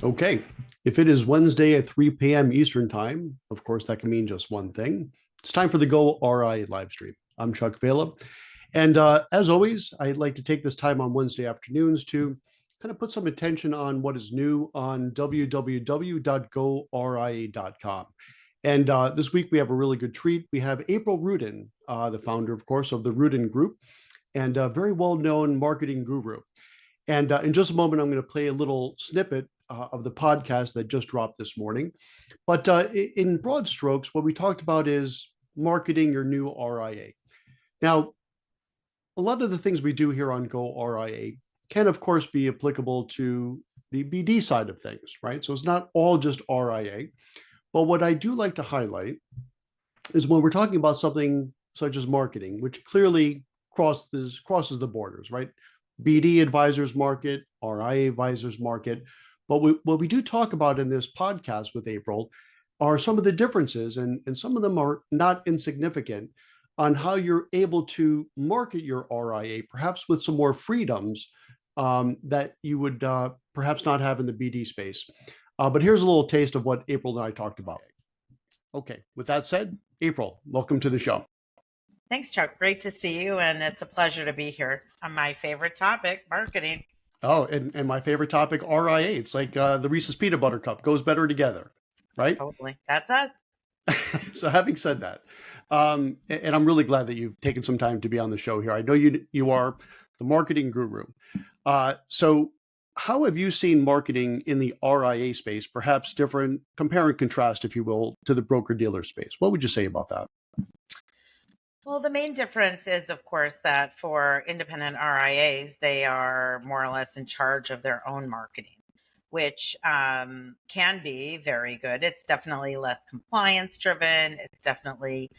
Okay, if it is Wednesday at 3 p.m. Eastern Time, of course, that can mean just one thing. It's time for the goRIA live stream. I'm Chuck Vela. And as always, I'd like to take this time on Wednesday afternoons to kind of put some attention on what is new on www.goRIA.com. And this week, we have a really good treat. We have April Rudin, the founder, of course, of the Rudin Group, and a very well-known marketing guru. And in just a moment, I'm going to play a little snippet of the podcast that just dropped this morning. But in broad strokes, what we talked about is marketing your new RIA. Now, a lot of the things we do here on goRIA can, of course, be applicable to the BD side of things, right? So it's not all just RIA. But what I do like to highlight is when we're talking about something such as marketing, which clearly crosses the borders, right? BD advisors market, RIA advisors market. But what we do talk about in this podcast with April are some of the differences, and some of them are not insignificant, on how you're able to market your RIA, perhaps with some more freedoms that you would perhaps not have in the BD space. But here's a little taste of what April and I talked about. Okay, with that said, April, welcome to the show. Thanks, Chuck. Great to see you, and it's a pleasure to be here on my favorite topic, marketing. Oh, and my favorite topic, RIA. It's like the Reese's Peanut Butter Cup, goes better together, right? Totally. That's us. So having said that, and I'm really glad that you've taken some time to be on the show here. I know you are the marketing guru. So how have you seen marketing in the RIA space, perhaps different, compare and contrast, if you will, to the broker-dealer space? What would you say about that? Well, the main difference is, of course, that for independent RIAs, they are more or less in charge of their own marketing, which can be very good. It's definitely less compliance driven. It's definitely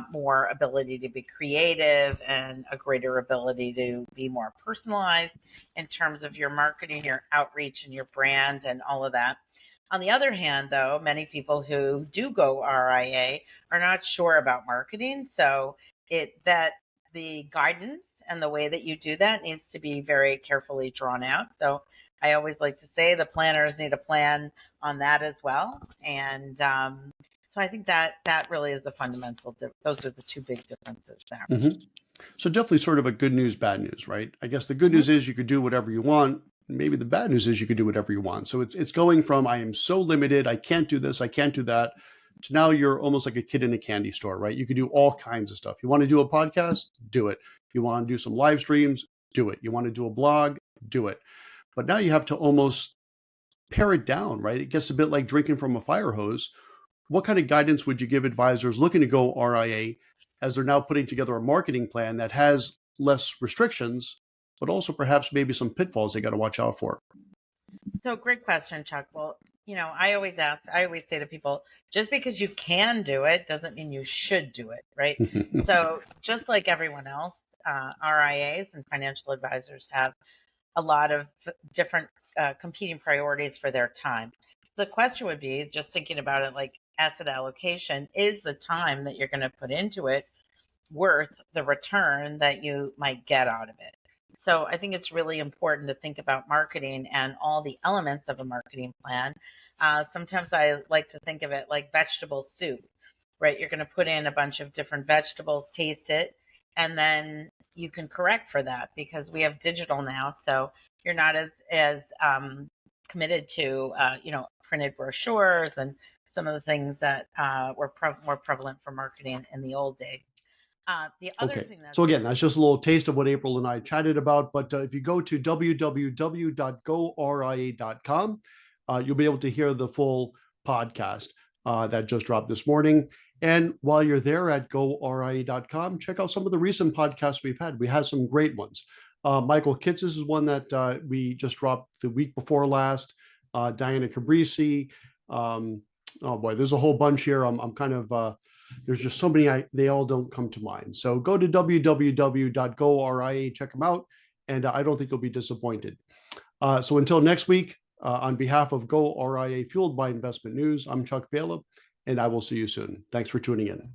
more ability to be creative and a greater ability to be more personalized in terms of your marketing, your outreach, and your brand and all of that. On the other hand, though, many people who do go RIA are not sure about marketing. So that the guidance and the way that you do that needs to be very carefully drawn out. So I always like to say the planners need a plan on that as well. And so I think that really is the fundamental those are the two big differences there. Mm-hmm. So definitely sort of a good news, bad news, right? I guess the good news is you could do whatever you want. Maybe the bad news is you could do whatever you want. So it's going from I am so limited, I can't do this, I can't do that, to now you're almost like a kid in a candy store, right? You can do all kinds of stuff. You want to do a podcast? Do it. You want to do some live streams? Do it. You want to do a blog? Do it. But now you have to almost pare it down, right? It gets a bit like drinking from a fire hose. What kind of guidance would you give advisors looking to go RIA as they're now putting together a marketing plan that has less restrictions, but also perhaps maybe some pitfalls they got to watch out for? So great question, Chuck. Well, I always say to people, just because you can do it doesn't mean you should do it, right? So just like everyone else, RIAs and financial advisors have a lot of different competing priorities for their time. The question would be, just thinking about it like asset allocation, is the time that you're going to put into it worth the return that you might get out of it? So I think it's really important to think about marketing and all the elements of a marketing plan. Sometimes I like to think of it like vegetable soup, right? You're going to put in a bunch of different vegetables, taste it, and then you can correct for that because we have digital now. So you're not as committed to, printed brochures and some of the things that were more prevalent for marketing in the old days. The other thing so again, that's just a little taste of what April and I chatted about. But if you go to www.goRIA.com, you'll be able to hear the full podcast that just dropped this morning. And while you're there at goRIA.com, check out some of the recent podcasts we've had. We had some great ones. Michael Kitts is one that we just dropped the week before last. Diana Cabrisi. Oh boy, there's a whole bunch here. I'm kind of, there's just so many, they all don't come to mind. So go to www.goRIA, check them out, and I don't think you'll be disappointed. So until next week, on behalf of goRIA, fueled by investment news, I'm Chuck Vela, and I will see you soon. Thanks for tuning in.